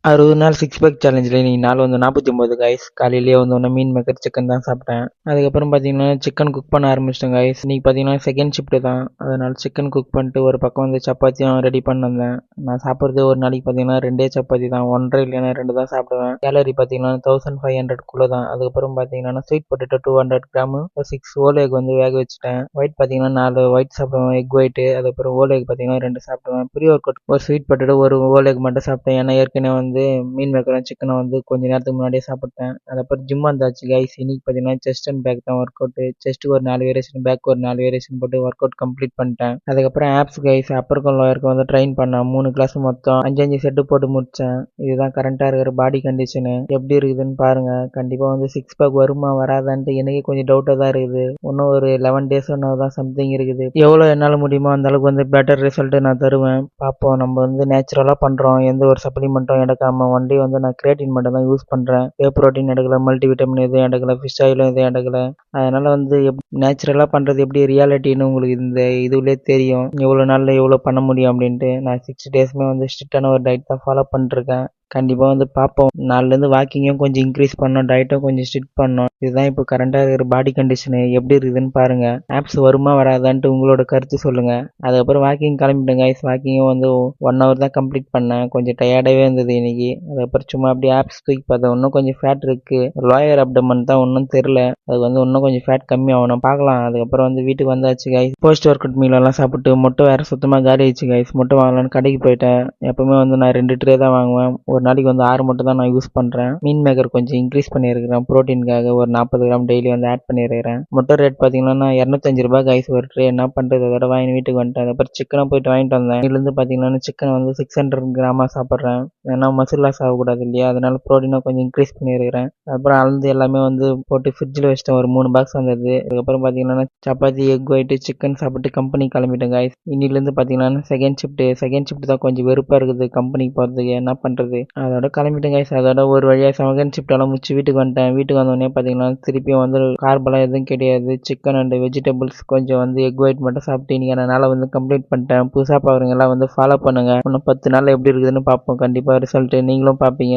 60 நாள் six pack சேலஞ்சில் இன்னைக்கு நாள் வந்து 49 கைஸ். காலையிலேயே வந்து ஒன்று மீன் மேக்கர் சிக்கன் தான் சாப்பிட்டேன். அதுக்கப்புறம் பார்த்தீங்கன்னா சிக்கன் குக் பண்ண ஆரம்பிச்சிட்டேன் கைஸ். இன்னைக்கு பார்த்தீங்கன்னா செகண்ட் ஷிஃப்ட் தான், அதனால சிக்கன் குக் பண்ணிட்டு ஒரு பக்கம் வந்து சப்பாத்தியும் ரெடி பண்ணிருந்தேன். நான் சாப்பிட்றது ஒரு நாளைக்கு பார்த்தீங்கன்னா 2 சப்பாத்தி தான், 1.5 இல்லைன்னா 2 தான் சாப்பிடுவேன். கேலரி பார்த்தீங்கன்னா 1500 தான். அதுக்கப்புறம் பார்த்தீங்கன்னா sweet potato 200 gram, 6 whole egg வந்து வேக வச்சுட்டேன். ஒயிட் பார்த்தீங்கன்னா 4 ஒயிட் சாப்பிடுவேன், எக் ஒயிட்டு. அதுக்கப்புறம் ஹோல் எக் பார்த்தீங்கன்னா 2 சாப்பிடுவேன். ப்ரீ ஒர்க் அவுட் ஒரு ஸ்வீட் பொட்டேட்டோ ஒரு ஹோல் எக் மட்டும் சாப்பிட்டேன். ஏன்னா ஏற்கனவே வந்து மீன் மேக்கரும் சிக்கனும் வந்து கொஞ்ச நேரத்துக்கு முன்னாடியே சாப்பிட்டேன். அதுக்கப்புறம் ஜிம் வந்தாச்சு கைஸ். இன்னைக்கு பார்த்தீங்கன்னா செஸ்ட் அண்ட் பேக் தான் ஒர்க் அவுட். செஸ்ட்டுக்கு ஒரு 4 வேரியேஷன், பேக் ஒரு 4 வேரியேஷன் போட்டு ஒர்க் அவுட் கம்ப்ளீட் பண்ணிட்டேன். அதுக்கப்புறம் ஆப்ஸ் கைஸ், அப்பருக்கும் லோயருக்கும் வந்து ட்ரெயின் பண்ணேன். 3 கிளாஸ் மொத்தம் 5 செட்டு போட்டு முடிச்சேன். இதுதான் கரண்டா இருக்கிற பாடி கண்டிஷனு. எப்படி இருக்குதுன்னு பாருங்க. கண்டிப்பா வந்து சிக்ஸ் பேக் வருமா வராதான்ட்டு எனக்கே கொஞ்சம் டவுட்டா தான் இருக்குது. இன்னும் ஒரு 11 டேஸ் தான் சம்திங் இருக்குது. எவ்வளோ என்னால் முடியுமோ அந்த அளவுக்கு வந்து பெட்டர் ரிசல்ட் நான் தருவேன். பார்ப்போம். நம்ம வந்து நேச்சுரலாக பண்ணுறோம், எந்த ஒரு சப்ளிமெண்ட்டும் எடுக்காமல் ஒன்லி வந்து நான் கிரியேட்டின் மட்டும் தான் யூஸ் பண்ணுறேன். வே ப்ரோட்டீன் எடுக்கல, மல்டி விட்டமின் எதுவும் எடுக்கல, ஃபிஷ் ஆயிலும் எதுவும் எடுக்கல. அதனால் வந்து நேச்சுரலாக பண்ணுறது எப்படி ரியாலிட்டின்னு உங்களுக்கு இந்த இதுலேயே தெரியும், எவ்வளோ நாளில் எவ்வளோ பண்ண முடியும் அப்படின்ட்டு. நான் 6 டேஸுமே வந்து ஸ்ட்ரிக்டான ஒரு டயட் தான் ஃபாலோ பண்ணிருக்கேன். கண்டிப்பாக வந்து பார்ப்போம். நாலுலேருந்து வாக்கிங்கும் கொஞ்சம் இன்க்ரீஸ் பண்ணோம், டயட்டும் கொஞ்சம் ஸ்ட்ரிக்ட் பண்ணோம். இதுதான் இப்போ கரண்டாக இருக்கிற பாடி கண்டிஷனு. எப்படி இருக்குதுன்னு பாருங்க. ஆப்ஸ் வருமா வராதான்ட்டு உங்களோட கருத்து சொல்லுங்க. அதுக்கப்புறம் வாக்கிங் கிளம்பிட்டேன் கைஸ். வாக்கிங்கும் வந்து 1 ஹவர் தான் கம்ப்ளீட் பண்ணேன். கொஞ்சம் டயர்டாகவே இருந்தது இன்னைக்கு. அதுக்கப்புறம் சும்மா அப்படியே ஆப்ஸ் தூக்கி பார்த்தேன். இன்னும் கொஞ்சம் ஃபேட் இருக்கு, லோயர் அப்டமன் தான் ஒன்றும் தெரில. அது வந்து இன்னும் கொஞ்சம் ஃபேட் கம்மி ஆகணும், பார்க்கலாம். அதுக்கப்புறம் வந்து வீட்டுக்கு வந்தாச்சு கைஸ். போஸ்ட் ஒர்க் அவுட் மீலெல்லாம் சாப்பிட்டு முட்டை வேறு சுத்தமாக காலி ஆயிடுச்சு கைஸ். முட்டை வாங்கலான்னு கடைக்கு போயிட்டேன். எப்பவுமே வந்து நான் 2 ட்ரே தான் வாங்குவேன். ஒரு நாளைக்கு வந்து 6 முட்டை தான் நான் யூஸ் பண்ணுறேன். மீன் மேக்கர் கொஞ்சம் இன்க்ரீஸ் பண்ணியிருக்கிறேன் ப்ரோட்டீனுக்காக. ஒரு 40 கிராம் டெய்லி வந்து ஆட் பண்ணியிருக்கிறேன். முட்டை ரேட் பார்த்தீங்கன்னா 205 ரூபாய் கைஸ் ஒரு ட்ரே. என்ன பண்ணுறது, அதோட வாங்கி வீட்டுக்கு வந்துட்டேன். அதுக்கப்புறம் சிக்கனை போயிட்டு வாங்கிட்டு வந்தேன். இதுலேருந்து பார்த்தீங்கன்னா சிக்கன் வந்து 600 கிராமாக சாப்பிட்றேன். ஏன்னா மசில் லாஸ் ஆகக்கூடாது இல்லையா, அதனால ப்ரோட்டீனை கொஞ்சம் இன்க்ரீஸ் பண்ணியிருக்கிறேன். அப்புறம் அளந்து எல்லாமே வந்து போட்டு ஃப்ரிட்ஜில் வச்சிட்டேன். ஒரு 3 பாக்ஸ் வந்தது. அதுக்கப்புறம் பார்த்தீங்கன்னா சப்பாத்தி, எக் ஒயிட்டு, சிக்கன் சாப்பிட்டு கம்பெனி கிளம்பிட்டேன் கைஸ். இன்னிலேருந்து பார்த்தீங்கன்னா செகண்ட் ஷிஃப்ட் தான் கொஞ்சம் வெறுப்பாக இருக்குது கம்பெனிக்கு போகிறதுக்கு. என்ன பண்ணுறது, அதோட கிளம்பிட்டேன் கைஸ். அதோட ஒரு வழியாக செகண்ட் ஷிஃப்டெல்லாம் முடிச்சு வீட்டுக்கு வந்துட்டேன். வீட்டுக்கு வந்தோடனே பார்த்தீங்கன்னா திருப்பியும் வந்து கார்பெல்லாம் எதுவும் கிடையாது. சிக்கன் அண்ட் வெஜிடபிள்ஸ் கொஞ்சம் வந்து எக் ஒயிட் மட்டும் சாப்பிட்டு இன்னைக்கு என்னால் வந்து கம்ப்ளீட் பண்ணிட்டேன். புதுசாக பார்க்குறவங்க எல்லாம் வந்து ஃபாலோ பண்ணுங்கள். இன்னும் 10 நாள் எப்படி இருக்குதுன்னு பார்ப்போம். கண்டிப்பாக ரிசல்ட்டு நீங்களும் பார்ப்பீங்க.